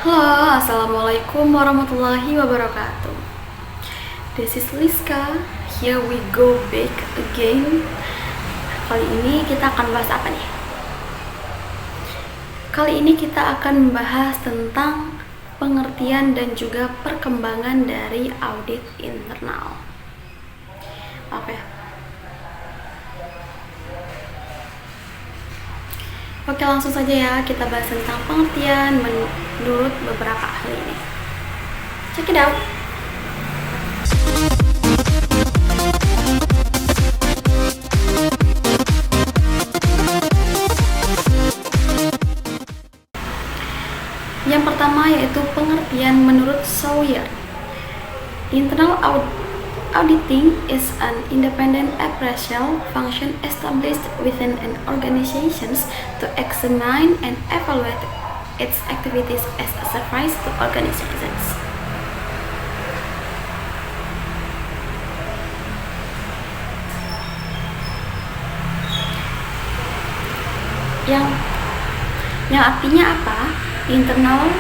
Halo, Assalamualaikum warahmatullahi wabarakatuh. This is Liska. Here we go back again. Kali ini kita akan bahas apa nih? Kali ini kita akan membahas tentang pengertian dan juga perkembangan dari audit internal. Oke, langsung saja ya, kita bahas tentang pengertian menurut beberapa ahli ini. Check it out. Yang pertama yaitu pengertian menurut Sawyer. Internal auditing is an independent appraisal function established within an organization to examine and evaluate its activities as a service to organizations. Yang artinya apa? Internal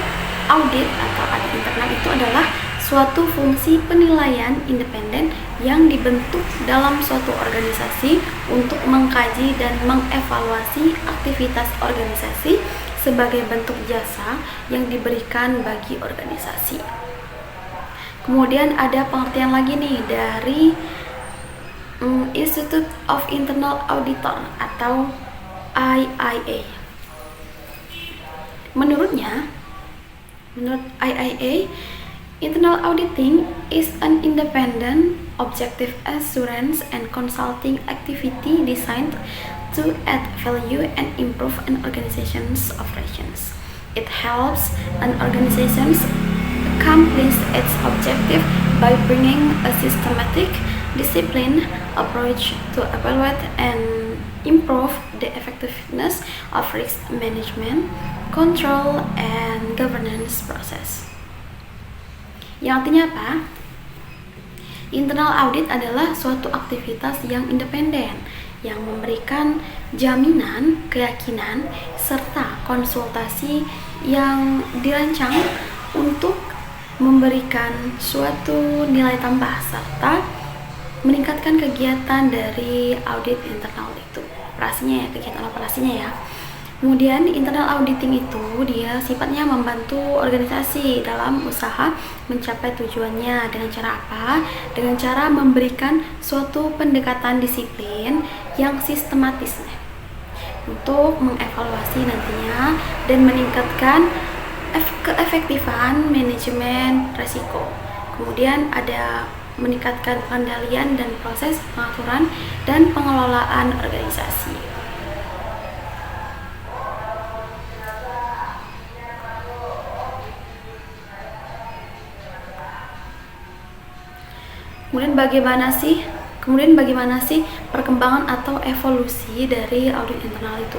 audit atau audit internal itu adalah suatu fungsi penilaian independen yang dibentuk dalam suatu organisasi untuk mengkaji dan mengevaluasi aktivitas organisasi sebagai bentuk jasa yang diberikan bagi organisasi. Kemudian ada pengertian lagi nih dari Institute of Internal Auditor atau IIA. Menurut IIA, internal auditing is an independent, objective assurance and consulting activity designed to add value and improve an organization's operations. It helps an organization accomplish its objective by bringing a systematic, disciplined approach to evaluate and improve the effectiveness of risk management, control, and governance process. Yang artinya apa? Internal audit adalah suatu aktivitas yang independen yang memberikan jaminan, keyakinan, serta konsultasi yang dirancang untuk memberikan suatu nilai tambah serta meningkatkan kegiatan dari audit internal itu. Kegiatan operasinya ya. Kemudian internal auditing itu dia sifatnya membantu organisasi dalam usaha mencapai tujuannya dengan cara apa? Dengan cara memberikan suatu pendekatan disiplin yang sistematis untuk mengevaluasi nantinya dan meningkatkan keefektifan manajemen risiko. Kemudian ada meningkatkan pengendalian dan proses pengaturan dan pengelolaan organisasi. Kemudian bagaimana sih perkembangan atau evolusi dari audit internal itu?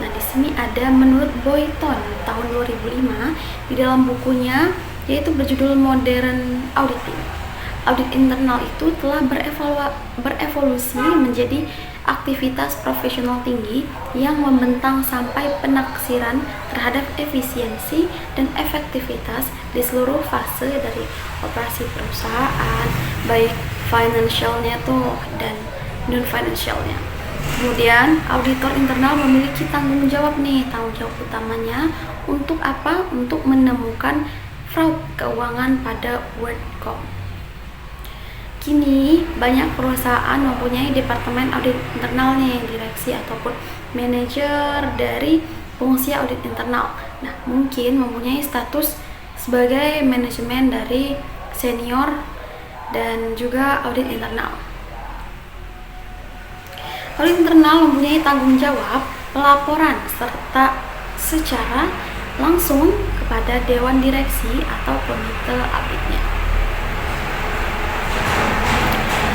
Nah, di sini ada menurut Boyton tahun 2005 di dalam bukunya yaitu berjudul Modern Auditing. Audit internal itu telah berevolusi menjadi aktivitas profesional tinggi yang membentang sampai penaksiran terhadap efisiensi dan efektivitas di seluruh fase dari operasi perusahaan, baik financialnya dan non-financialnya. Kemudian auditor internal memiliki tanggung jawab utamanya untuk apa? Untuk menemukan fraud keuangan pada WorldCom. Kini banyak perusahaan mempunyai departemen audit internalnya, direksi ataupun manajer dari fungsi audit internal. Nah, mungkin mempunyai status sebagai manajemen dari senior dan juga audit internal. Audit internal mempunyai tanggung jawab pelaporan serta secara langsung kepada dewan direksi atau komite auditnya.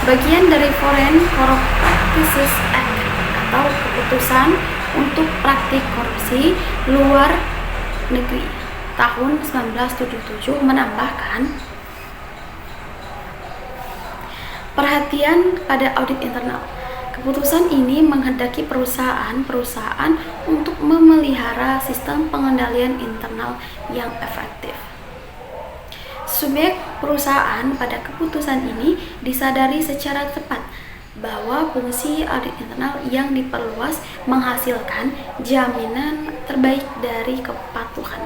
Bagian dari Foreign Corrupt Practices Act atau keputusan untuk praktik korupsi luar negeri tahun 1977 menambahkan perhatian pada audit internal. Keputusan ini menghendaki perusahaan-perusahaan untuk memelihara sistem pengendalian internal yang efektif. Subjek perusahaan pada keputusan ini disadari secara tepat bahwa fungsi audit internal yang diperluas menghasilkan jaminan terbaik dari kepatuhan.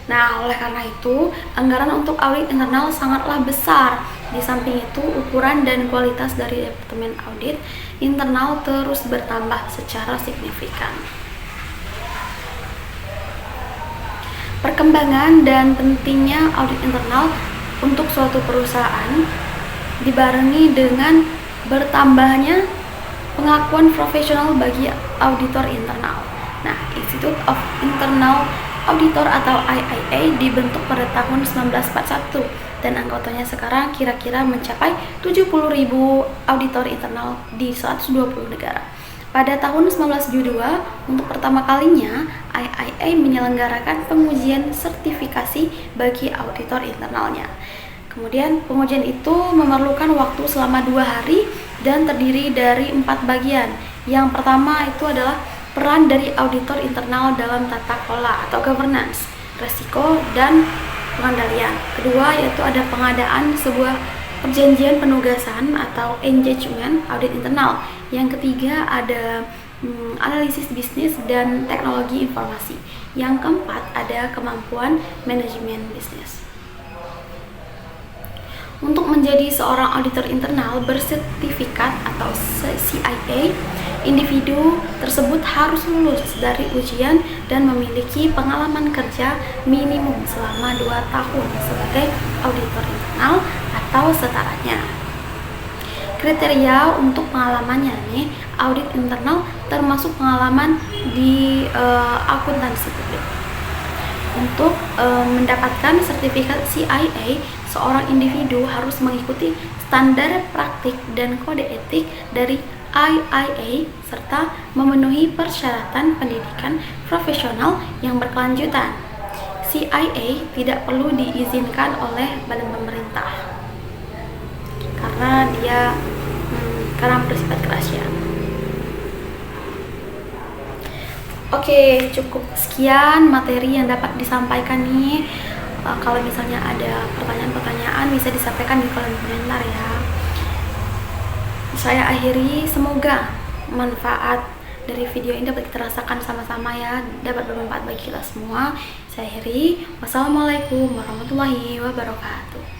Nah, oleh karena itu, anggaran untuk audit internal sangatlah besar. Di samping itu, ukuran dan kualitas dari Departemen Audit Internal terus bertambah secara signifikan. Perkembangan dan pentingnya audit internal untuk suatu perusahaan dibarengi dengan bertambahnya pengakuan profesional bagi auditor internal. Nah, Institute of Internal Auditor atau IIA dibentuk pada tahun 1941 dan anggotanya sekarang kira-kira mencapai 70.000 auditor internal di 120 negara. Pada tahun 1972, untuk pertama kalinya IIA menyelenggarakan pengujian sertifikasi bagi auditor internalnya. Kemudian pengujian itu memerlukan waktu selama 2 hari dan terdiri dari 4 bagian. Yang pertama itu adalah peran dari auditor internal dalam tata kelola atau governance, resiko, dan pengendalian. Kedua yaitu ada pengadaan sebuah perjanjian penugasan atau engagement audit internal. Yang ketiga ada analisis bisnis dan teknologi informasi. Yang keempat ada kemampuan manajemen bisnis. Untuk menjadi seorang auditor internal bersertifikat atau CIA, individu tersebut harus lulus dari ujian dan memiliki pengalaman kerja minimum selama 2 tahun sebagai auditor internal atau setaranya. Kriteria untuk pengalamannya nih, audit internal termasuk pengalaman di akuntansi publik. Untuk mendapatkan sertifikat CIA, seorang individu harus mengikuti standar praktik dan kode etik dari IIA serta memenuhi persyaratan pendidikan profesional yang berkelanjutan. CIA tidak perlu diizinkan oleh badan pemerintah karena dia bersifat kerahasiaan. Oke, cukup sekian materi yang dapat disampaikan nih. Kalau misalnya ada pertanyaan-pertanyaan bisa disampaikan di kolom komentar ya. Saya akhiri, semoga manfaat dari video ini dapat kita rasakan sama-sama ya, dapat bermanfaat bagi kita semua. Saya akhiri, wassalamualaikum warahmatullahi wabarakatuh.